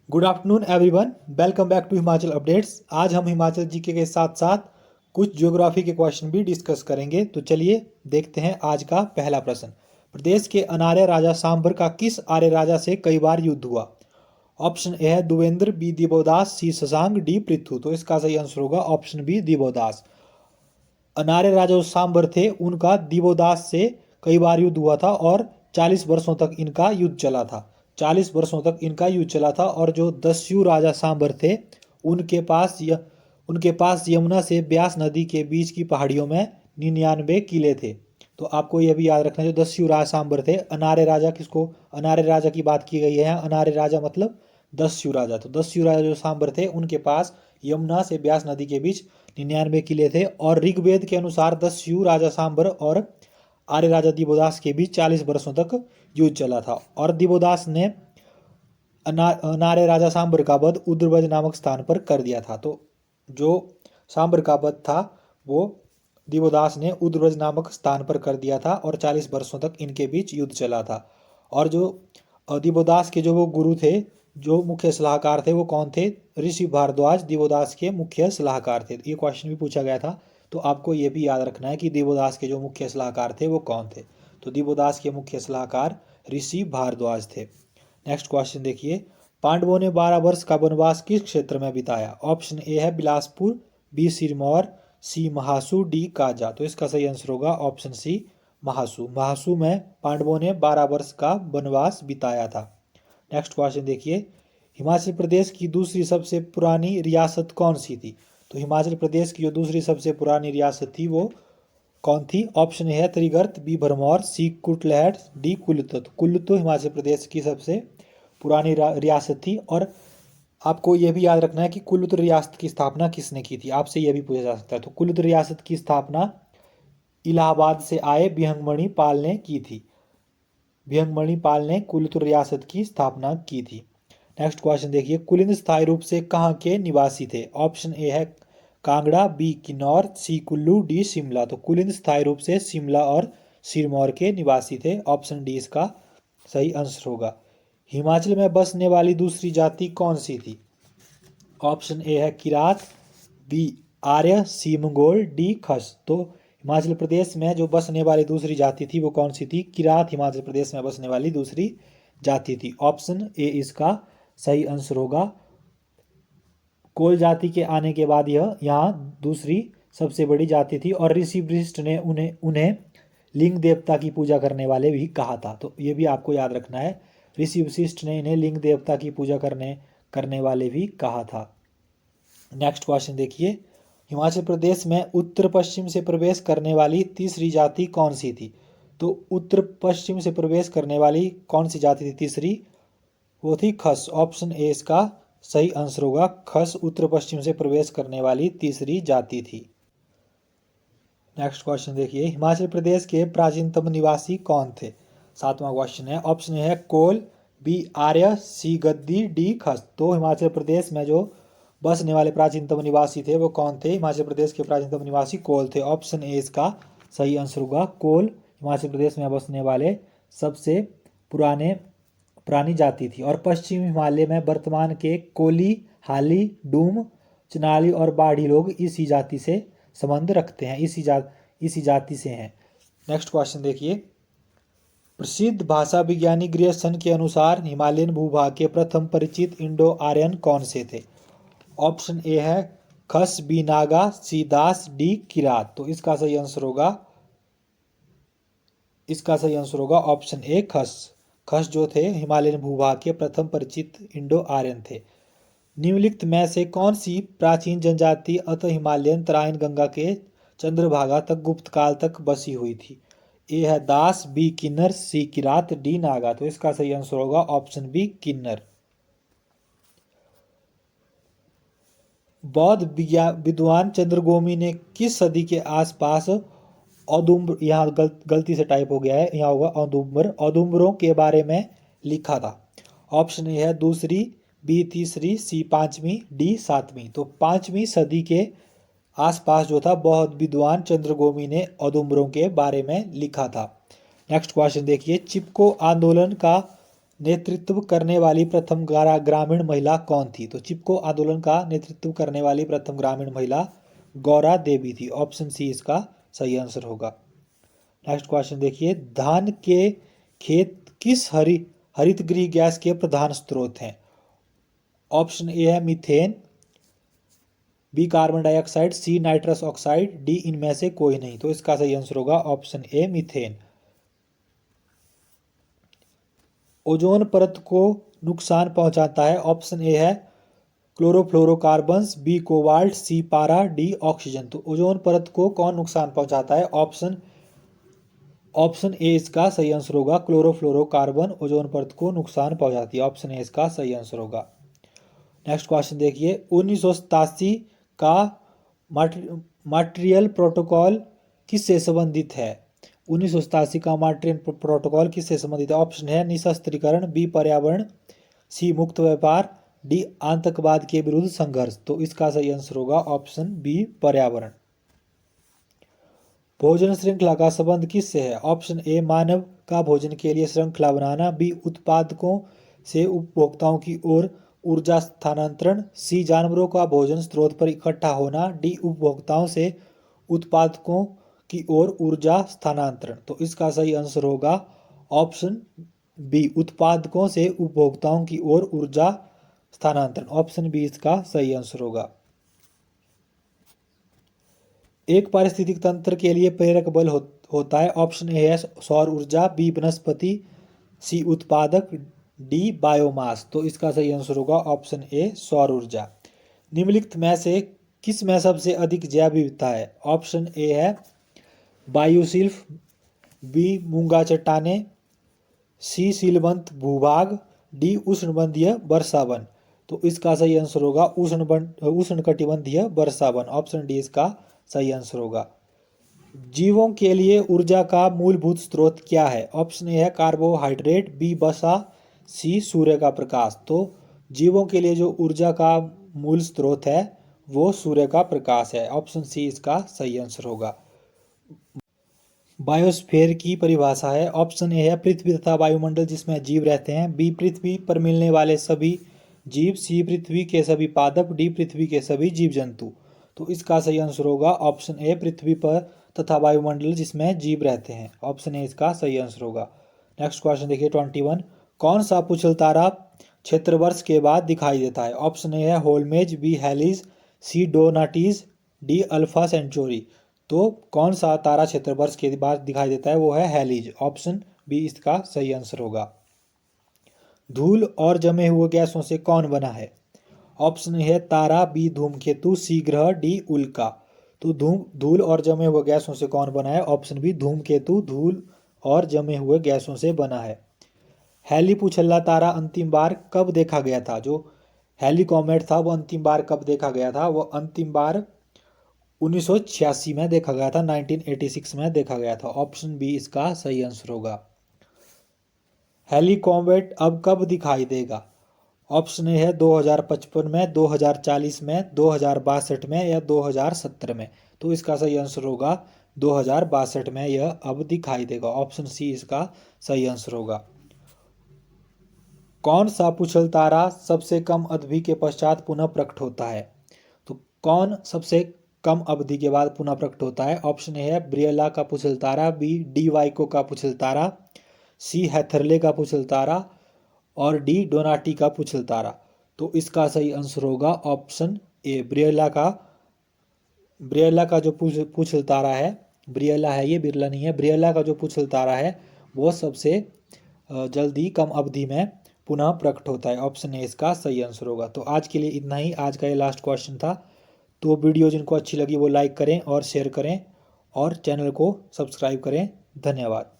Good afternoon everyone, welcome back to Himachal updates. आज हम Himachal GK के साथ साथ कुछ ज्योग्राफी के क्वेश्चन भी डिस्कस करेंगे। तो चलिए देखते हैं आज का पहला प्रश्न। प्रदेश के अनार्य राजा सांबर का किस आर्य राजा से कई बार युद्ध हुआ? ऑप्शन ए है देवेंद्र, बी दिवोदास, सी शशांक, डी पृथु। तो इसका सही आंसर होगा ऑप्शन बी दिवोदास। अनार्य राजा जो सांबर थे उनका दिवोदास से कई बार युद्ध हुआ था और 40 वर्षों तक इनका युद्ध चला था। 40 वर्षों तक इनका युद्ध चला था। और जो दस्यु राजा सांबर थे उनके पास यमुना से ब्यास नदी के बीच की पहाड़ियों में 99 किले थे। तो आपको यह भी याद रखना है, जो दस्यु राजा सांबर थे। अनार्य राजा किसको, अनार्य राजा की बात की गई है। अनार्य राजा मतलब दस्यु राजा। तो दस्यु राजा जो सांबर थे उनके पास यमुना से ब्यास नदी के बीच 99 किले थे। और ऋग्वेद के अनुसार दस्यु राजा सांबर और आर्य राजा दिवोदास के बीच 40 वर्षों तक युद्ध चला था। और दिवोदास ने अनार्य राजा सांबर का वध उद्रवज नामक स्थान पर कर दिया था। तो जो सांबर का वध था वो दिवोदास ने उद्रवज नामक स्थान पर कर दिया था और 40 वर्षों तक इनके बीच युद्ध चला था। और जो दिवोदास के जो वो गुरु थे, जो मुख्य सलाहकार थे, वो कौन थे? ऋषि भारद्वाज दिवोदास के मुख्य सलाहकार थे। ये क्वेश्चन भी पूछा गया था, तो आपको ये भी याद रखना है कि दिवोदास के जो मुख्य सलाहकार थे वो कौन थे। तो दिवोदास के मुख्य सलाहकार ऋषि भारद्वाज थे। नेक्स्ट क्वेश्चन देखिए, पांडवों ने 12 वर्ष का वनवास किस क्षेत्र में बिताया? ऑप्शन ए है बिलासपुर, बी सिरमौर, सी महासू, डी काजा। तो इसका सही आंसर होगा ऑप्शन सी महासू। महासू में पांडवों ने 12 वर्ष का वनवास बिताया था। नेक्स्ट क्वेश्चन देखिए, हिमाचल प्रदेश की दूसरी सबसे पुरानी रियासत कौन सी थी? तो हिमाचल प्रदेश की जो दूसरी सबसे पुरानी रियासत थी वो कौन थी? ऑप्शन ए है त्रिगर्त, बी भरमौर, सी कुटलैहड़, डी कुल्लू। तो कुल्लू हिमाचल प्रदेश की सबसे पुरानी रियासत थी। और आपको यह भी याद रखना है कि कुल्लू रियासत की स्थापना किसने की थी, आपसे यह भी पूछा जा सकता है। तो कुल्लू रियासत की स्थापना इलाहाबाद से आए बिहंगमणि पाल ने की थी। बिहंगमणि पाल ने कुल्लू रियासत की स्थापना की थी। नेक्स्ट क्वेश्चन देखिए, कुलिन स्थायी रूप से कहाँ के निवासी थे? ऑप्शन ए है कांगड़ा, बी किन्नौर, सी कुल्लू, डी शिमला। तो कुलिन स्थायी रूप से शिमला और सिरमौर के निवासी थे। ऑप्शन डी इसका सही आंसर होगा। हिमाचल में बसने वाली दूसरी जाति कौन सी थी? ऑप्शन ए है किरात, बी आर्य, सी मंगोल, डी खस। तो हिमाचल प्रदेश में जो बसने वाली दूसरी जाति थी वो कौन सी थी? किरात हिमाचल प्रदेश में बसने वाली दूसरी जाति थी। ऑप्शन ए इसका सही आंसर होगा। कोल जाति के आने के बाद यह यहाँ दूसरी सबसे बड़ी जाति थी। और ऋषि वशिष्ठ ने उन्हें लिंग देवता की पूजा करने वाले भी कहा था। तो ये भी आपको याद रखना है, ऋषि वशिष्ठ ने इन्हें लिंग देवता की पूजा करने वाले भी कहा था। नेक्स्ट क्वेश्चन देखिए, हिमाचल प्रदेश में उत्तर पश्चिम से प्रवेश करने वाली तीसरी जाति कौन सी थी? तो उत्तर पश्चिम से प्रवेश करने वाली कौन सी जाति थी तीसरी? वो थी खस। ऑप्शन ए इसका सही आंसर होगा। खस उत्तर पश्चिम से प्रवेश करने वाली तीसरी जाति थी। नेक्स्ट क्वेश्चन देखिए, हिमाचल प्रदेश के प्राचीनतम निवासी कौन थे? 7वां क्वेश्चन है। ऑप्शन है कोल, बी आर्य, सी गद्दी, डी खस। तो हिमाचल प्रदेश में जो बसने वाले प्राचीनतम निवासी थे वो कौन थे? हिमाचल प्रदेश के प्राचीनतम निवासी कोल थे। ऑप्शन ए इसका सही आंसर होगा। कोल हिमाचल प्रदेश में बसने वाले सबसे पुरानी जाति थी। और पश्चिम हिमालय में वर्तमान के कोली, हाली, डूम, चनाली और बाढ़ी लोग इसी जाति से संबंध रखते हैं, इसी जाति से हैं। नेक्स्ट क्वेश्चन देखिए, प्रसिद्ध भाषा विज्ञानी ग्रियर्सन के अनुसार हिमालयन भूभाग के प्रथम परिचित इंडो आर्यन कौन से थे? ऑप्शन ए है खस, बी नागा, सी दास, डी किरात। तो इसका सही आंसर होगा ऑप्शन ए खस। खस जो थे हिमालयन भूभाग के प्रथम परिचित इंडो आर्यन थे। निम्नलिखित में से कौन सी प्राचीन जनजाति अत हिमालयन तराइन गंगा के चंद्रभागा तक गुप्त काल तक बसी हुई थी? ए है दास, बी किन्नर, सी किरात, डी नागा। तो इसका सही आंसर होगा ऑप्शन बी किन्नर। बौद्ध विद्वान चंद्रगोमी ने किस सदी के आसपास औदुंबर, यहाँ गलती से टाइप हो गया है, यहाँ होगा औदुंबरों के बारे में लिखा था? ऑप्शन ए है दूसरी, बी तीसरी, सी पांचवी, डी सातवीं। तो 5वीं सदी के आसपास जो था बौद्ध विद्वान चंद्रगोमी ने औदुंबरों के बारे में लिखा था। नेक्स्ट क्वेश्चन देखिए, चिपको आंदोलन का नेतृत्व करने वाली प्रथम ग्रामीण महिला कौन थी? तो चिपको आंदोलन का नेतृत्व करने वाली प्रथम ग्रामीण महिला गौरा देवी थी। ऑप्शन सी इसका सही आंसर होगा। नेक्स्ट क्वेश्चन देखिए, धान के खेत किस हरित गृह गैस के प्रधान स्रोत हैं? ऑप्शन ए है methane, B carbon dioxide, C nitrous oxide, D इनमें से कोई नहीं। तो इसका सही आंसर होगा ऑप्शन ए मीथेन। ओजोन परत को नुकसान पहुंचाता है? ऑप्शन ए है क्लोरोफ्लोरोकार्बन्स, बी कोबाल्ट, सी पारा, डी ऑक्सीजन। तो ओजोन परत को कौन नुकसान पहुंचाता है? ऑप्शन ए इसका सही आंसर होगा। क्लोरोफ्लोरोकार्बन ओजोन परत को नुकसान पहुंचाती है। ऑप्शन ए इसका सही आंसर होगा। नेक्स्ट क्वेश्चन देखिए, 1987 का मॉन्ट्रियल प्रोटोकॉल किससे संबंधित है? 1987 का मॉन्ट्रियल प्रोटोकॉल किससे संबंधित है? ऑप्शन है निशस्त्रीकरण, बी पर्यावरण, सी मुक्त व्यापार, डी आतंकवाद के विरुद्ध संघर्ष। तो इसका सही आंसर होगा ऑप्शन बी पर्यावरण। भोजन श्रृंखला का संबंध किससे है? ऑप्शन ए मानव का भोजन के लिए श्रृंखला बनाना, बी उत्पादकों से उपभोक्ताओं की ओर ऊर्जा स्थानांतरण, सी जानवरों का भोजन स्रोत पर इकट्ठा होना, डी उपभोक्ताओं से उत्पादकों की ओर ऊर्जा स्थानांतरण। तो इसका सही आंसर होगा ऑप्शन बी उत्पादकों से उपभोक्ताओं की ओर ऊर्जा स्थानांतरण। ऑप्शन बी इसका सही आंसर होगा। एक पारिस्थितिक तंत्र के लिए प्रेरक बल होता है? ऑप्शन ए है सौर ऊर्जा, बी वनस्पति, सी उत्पादक, डी बायोमास। तो इसका सही आंसर होगा ऑप्शन ए सौर ऊर्जा। निम्नलिखित में से किस में सबसे अधिक जैव विविधता है? ऑप्शन ए है बायोसिल्फ, बी मूंगा चट्टाने, सी सीलबंद भूभाग, डी उष्णबंधीय वर्षा वन। तो इसका सही आंसर होगा उष्णकटिबंधीय वर्षा वन। ऑप्शन डी इसका सही आंसर होगा। जीवों के लिए ऊर्जा का मूलभूत स्रोत क्या है? ऑप्शन ए है कार्बोहाइड्रेट, बी वसा, सी सूर्य का प्रकाश। तो जीवों के लिए जो ऊर्जा का मूल स्रोत है वो सूर्य का प्रकाश है। ऑप्शन सी इसका सही आंसर होगा। बायोस्फीयर की परिभाषा है? ऑप्शन ए है पृथ्वी तथा वायुमंडल जिसमें जीव रहते हैं, बी पृथ्वी पर मिलने वाले सभी जीव, सी पृथ्वी के सभी पादप, डी पृथ्वी के सभी जीव जंतु। तो इसका सही आंसर होगा ऑप्शन ए पृथ्वी पर तथा वायुमंडल जिसमें जीव रहते हैं। ऑप्शन ए इसका सही आंसर होगा। नेक्स्ट क्वेश्चन देखिए 21, कौन सा पुछल तारा क्षेत्रवर्ष के बाद दिखाई देता है? ऑप्शन ए है होलमेज, बी हेलिज, सी डोनाटीज, डी अल्फा सेंचुरी। तो कौन सा तारा क्षेत्रवर्ष के बाद दिखाई देता है? वो है हेलिज। ऑप्शन बी इसका सही आंसर होगा। धूल और जमे हुए गैसों से कौन बना है? ऑप्शन ए है तारा, बी धूमकेतु, सी ग्रह, डी उल्का। तो धूल और जमे हुए गैसों से कौन बना है? ऑप्शन बी धूमकेतु धूल और जमे हुए गैसों से बना है। हेली पुछल्ला तारा अंतिम बार कब देखा गया था? जो हेली कॉमेट था वो अंतिम बार कब देखा गया था? वो अंतिम बार 1986 में देखा गया था, 1986 में देखा गया था। ऑप्शन बी इसका सही आंसर होगा। हेली कॉमेट अब कब दिखाई देगा? ऑप्शन ए है 2055 में, 2040 में, 2062 में या 2070 में। तो इसका सही आंसर होगा 2062 में यह अब दिखाई देगा। ऑप्शन सी इसका सही आंसर होगा। कौन सा पुछल तारा सबसे कम अवधि के पश्चात पुनः प्रकट होता है? तो कौन सबसे कम अवधि के बाद पुनः प्रकट होता है? ऑप्शन ए है ब्रियला का पुछल तारा, बी डी वाइको का पुछल तारा, सी हैथरले का पुछल तारा और डी डोनाटी का पुछल तारा। तो इसका सही आंसर होगा ऑप्शन ए ब्रियला का जो पुछल तारा है, ब्रियला है ये, बिरला नहीं है, ब्रियला का जो पुछल तारा है वो सबसे जल्दी कम अवधि में पुनः प्रकट होता है। ऑप्शन ए इसका सही आंसर होगा। तो आज के लिए इतना ही, आज का ये लास्ट क्वेश्चन था। तो वीडियो जिनको अच्छी लगी वो लाइक करें और शेयर करें और चैनल को सब्सक्राइब करें। धन्यवाद।